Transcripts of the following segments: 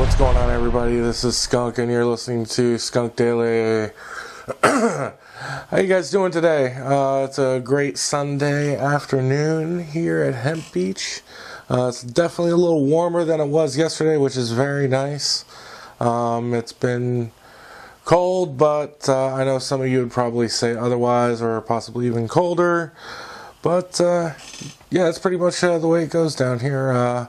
What's going on, everybody? This is Skunk, and you're listening to Skunk Daily. How you guys doing today? It's a great Sunday afternoon here at Hemp Beach. It's definitely a little warmer than it was yesterday, which is very nice. It's been cold, but I know some of you would probably say otherwise, or possibly even colder. But yeah, it's pretty much the way it goes down here.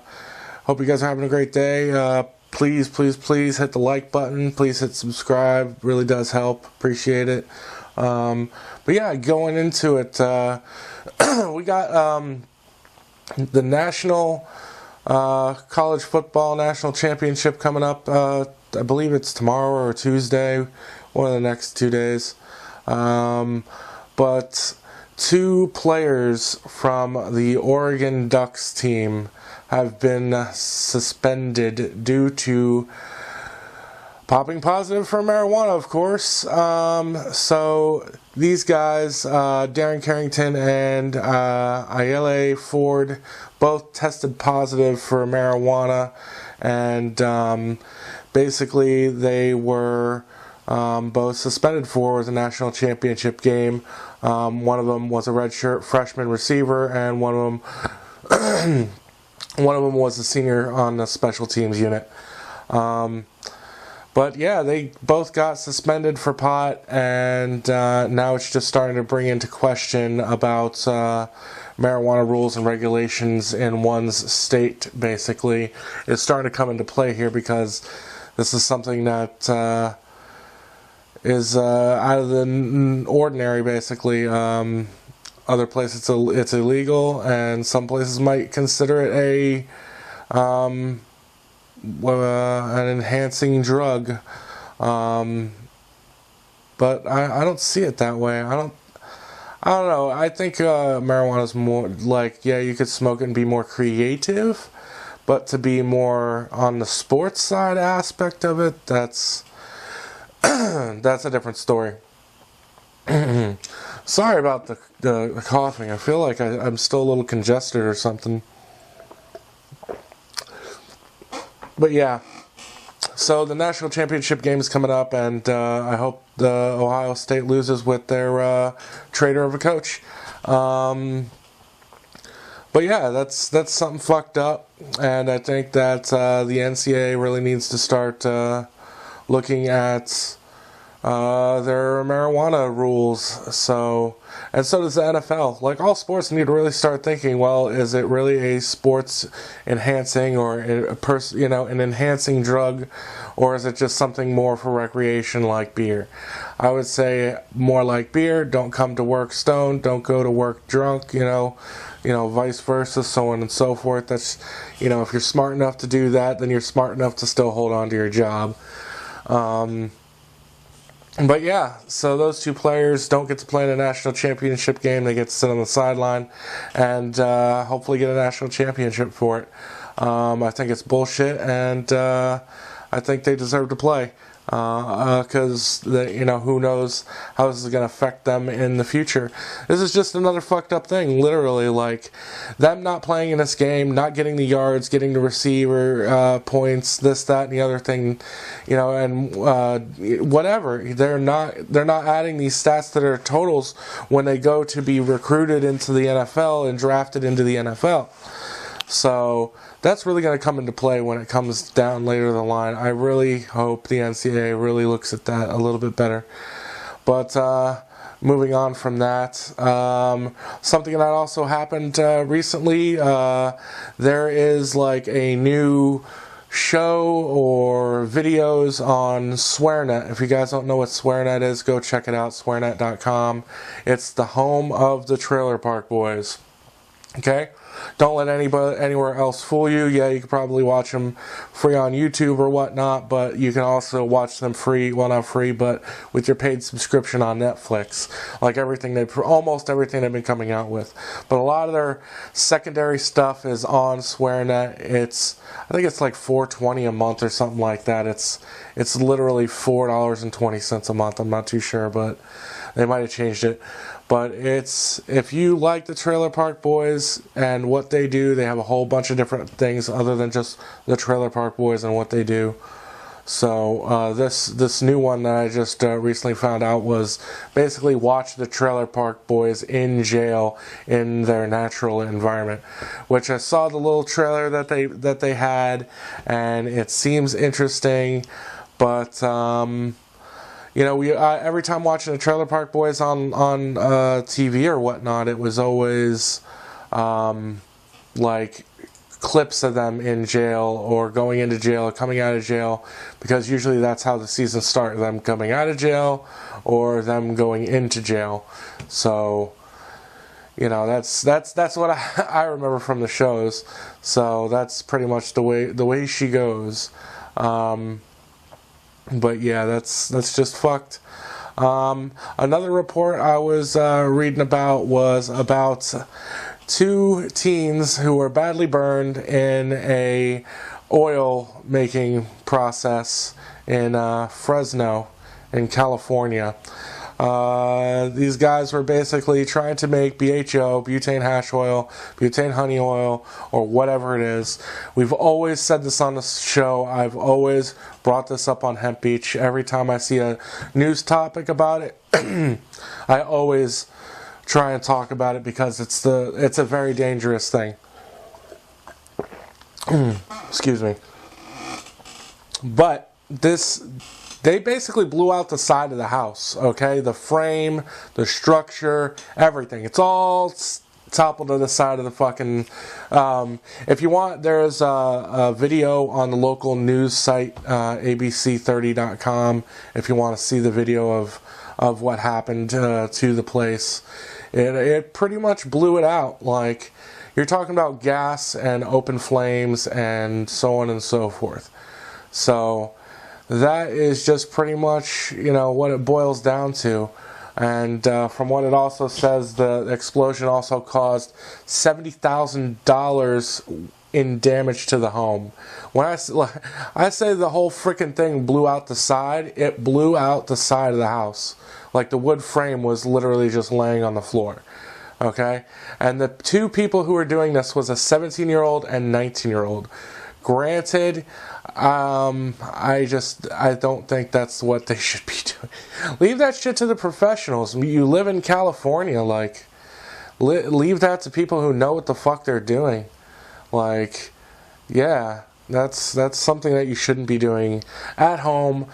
Hope you guys are having a great day. Please hit the like button. Please hit subscribe. Really does help. Appreciate it. But yeah, going into it, we got the National College Football National Championship coming up. I believe it's tomorrow or Tuesday, one of the next 2 days. But 2 players from the Oregon Ducks team have been suspended due to popping positive for marijuana, of course. So these guys, Darren Carrington and Ayele Ford, both tested positive for marijuana, and basically they were both suspended for the national championship game. One of them was a redshirt freshman receiver, and one of them was a senior on the special teams unit. But yeah, they both got suspended for pot, and now it's just starting to bring into question about marijuana rules and regulations in one's state, basically. It's starting to come into play here because this is something that is out of the ordinary, basically. Other places it's illegal, and some places might consider it an enhancing drug. But I don't see it that way. I don't know. I think marijuana is more like, yeah, you could smoke it and be more creative, but to be more on the sports side aspect of it, that's that's a different story. Sorry about the coughing. I feel like I'm still a little congested or something. But yeah, so the national championship game is coming up, and I hope the Ohio State loses with their traitor of a coach. But yeah, that's something fucked up, and I think that the NCAA really needs to start looking at their marijuana rules. So, and so does the NFL. Like, all sports need to really start thinking, well, is it really a sports enhancing or an enhancing drug, or is it just something more for recreation like beer? I would say more like beer. Don't come to work stoned, don't go to work drunk, vice versa, so on and so forth. That's, if you're smart enough to do that, then you're smart enough to still hold on to your job. But yeah, so those 2 players don't get to play in a national championship game. They get to sit on the sideline and hopefully get a national championship for it. I think it's bullshit, and I think they deserve to play. Because who knows how this is going to affect them in the future. This is just another fucked up thing, literally. Like, them not playing in this game, not getting the yards, getting the receiver points, this, that, and the other thing, and whatever. They're not adding these stats to their totals when they go to be recruited into the NFL and drafted into the NFL. So that's really going to come into play when it comes down later the line. I really hope the NCAA really looks at that a little bit better. But moving on from that, something that also happened recently, there is like a new show or videos on SwearNet. If you guys don't know what SwearNet is, go check it out, swearnet.com. It's the home of the Trailer Park Boys. Okay? Don't let anywhere else fool you. Yeah, you can probably watch them free on YouTube or whatnot, but you can also watch them free, well, not free, but with your paid subscription on Netflix. Like almost everything they've been coming out with. But a lot of their secondary stuff is on SwearNet. I think it's like $4.20 a month or something like that. It's literally $4.20 a month. I'm not too sure, but they might have changed it. But if you like the Trailer Park Boys and what they do, they have a whole bunch of different things other than just the Trailer Park Boys and what they do. So this new one that I just recently found out was basically watch the Trailer Park Boys in jail in their natural environment, which I saw the little trailer that they had, and it seems interesting, but you know, every time watching the Trailer Park Boys on TV or whatnot, it was always like clips of them in jail or going into jail or coming out of jail, because usually that's how the seasons start, them coming out of jail or them going into jail. So, you know, that's what I remember from the shows. So that's pretty much the way she goes. But yeah, that's just fucked. Another report I was reading about was about 2 teens who were badly burned in a oil making process in Fresno in California. These guys were basically trying to make BHO, butane hash oil, butane honey oil, or whatever it is. We've always said this on the show. I've always brought this up on Hemp Beach. Every time I see a news topic about it, I always try and talk about it because it's a very dangerous thing. Excuse me. But they basically blew out the side of the house, okay? The frame, the structure, everything. It's all toppled to the side of the fucking... if you want, there's a video on the local news site, abc30.com, if you want to see the video of what happened to the place. It pretty much blew it out. Like, you're talking about gas and open flames and so on and so forth. So that is just pretty much, you know, what it boils down to. And from what it also says, the explosion also caused $70,000 in damage to the home. When I say the whole freaking thing blew out the side, it blew out the side of the house. Like, the wood frame was literally just laying on the floor. Okay? And the 2 people who were doing this was a 17-year-old and 19-year-old. Granted, I don't think that's what they should be doing. Leave that shit to the professionals. You live in California, like, leave that to people who know what the fuck they're doing. Like, yeah, that's something that you shouldn't be doing at home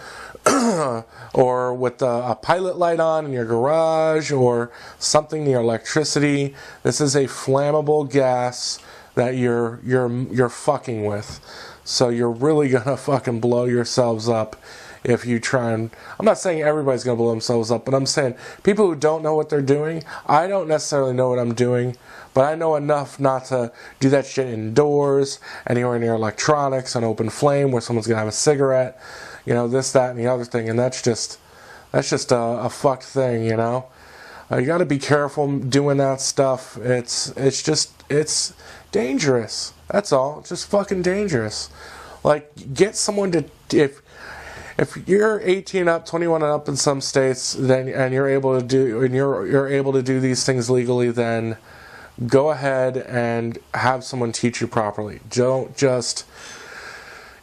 or with a pilot light on in your garage or something near electricity. This is a flammable gas that you're fucking with. So you're really gonna fucking blow yourselves up if you try and... I'm not saying everybody's gonna blow themselves up, but I'm saying people who don't know what they're doing. I don't necessarily know what I'm doing, but I know enough not to do that shit indoors, anywhere near electronics, an open flame where someone's gonna have a cigarette, you know, this, that, and the other thing, and that's just a fucked thing, you know. You got to be careful doing that stuff. It's dangerous. That's all. It's just fucking dangerous. Like, get someone to, if you're 18 up, 21 and up in some states, then you're able to do these things legally, then go ahead and have someone teach you properly. Don't just,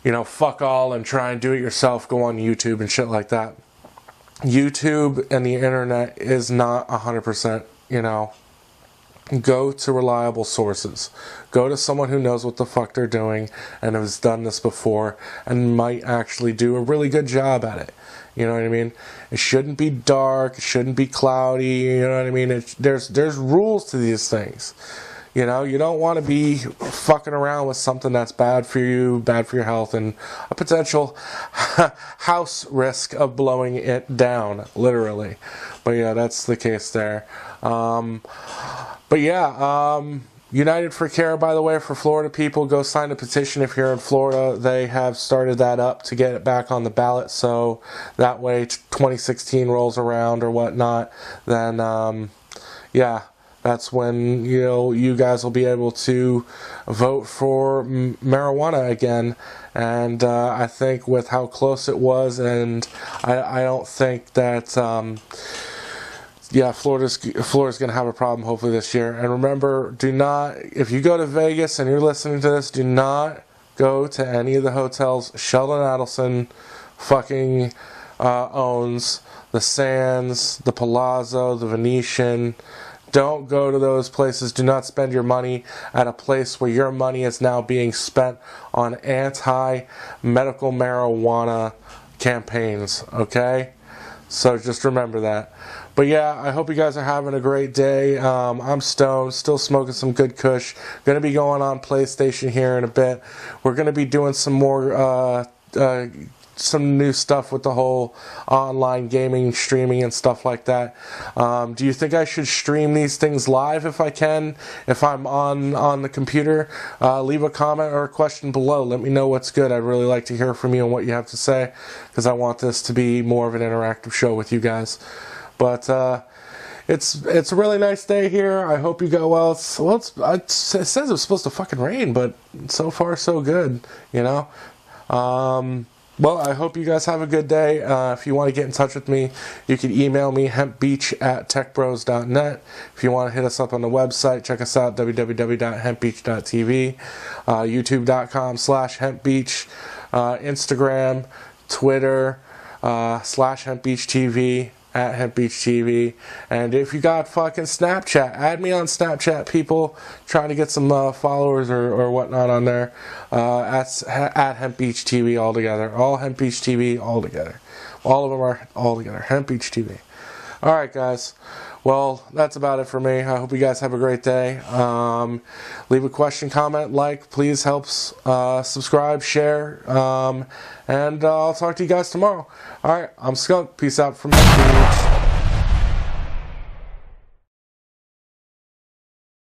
you know, fuck all and try and do it yourself. Go on YouTube and shit like that. YouTube and the internet is not 100%, you know. Go to reliable sources. Go to someone who knows what the fuck they're doing and has done this before and might actually do a really good job at it. You know what I mean? It shouldn't be dark. It shouldn't be cloudy. You know what I mean? There's rules to these things. You know, you don't want to be fucking around with something that's bad for you, bad for your health, and a potential house risk of blowing it down, literally. But yeah, that's the case there. But yeah, United for Care, by the way, for Florida people, go sign a petition if you're in Florida. They have started that up to get it back on the ballot, so that way 2016 rolls around or whatnot, then yeah, that's when, you know, you guys will be able to vote for marijuana again. And I think with how close it was, and I don't think that yeah, Florida's going to have a problem hopefully this year. And remember, do not, if you go to Vegas and you're listening to this, do not go to any of the hotels Sheldon Adelson fucking owns. The Sands, the Palazzo, the Venetian. Don't go to those places. Do not spend your money at a place where your money is now being spent on anti-medical marijuana campaigns, okay? So just remember that. But yeah, I hope you guys are having a great day. I'm stoned, still smoking some good kush. Going to be going on PlayStation here in a bit. We're going to be doing some more some new stuff with the whole online gaming, streaming, and stuff like that. Do you think I should stream these things live if I can? If I'm on the computer? Leave a comment or a question below. Let me know what's good. I'd really like to hear from you and what you have to say, because I want this to be more of an interactive show with you guys. But it's a really nice day here. I hope you go well. It says it's supposed to fucking rain, but so far so good, you know. Well, I hope you guys have a good day. If you want to get in touch with me, you can email me, hempbeach@techbros.net. If you want to hit us up on the website, check us out, www.hempbeach.tv, youtube.com/hempbeach, Instagram, Twitter, /hempbeachtv, @hempbeachtv. And if you got fucking Snapchat, add me on Snapchat, people. Trying to get some followers or whatnot on there. At hempbeachtv all together. All hempbeachtv all together. All of them are all together. hempbeachtv. Alright, guys. Well, that's about it for me. I hope you guys have a great day. Leave a question, comment, like. Please help subscribe, share. And I'll talk to you guys tomorrow. Alright, I'm Skunk. Peace out from Hempbeach.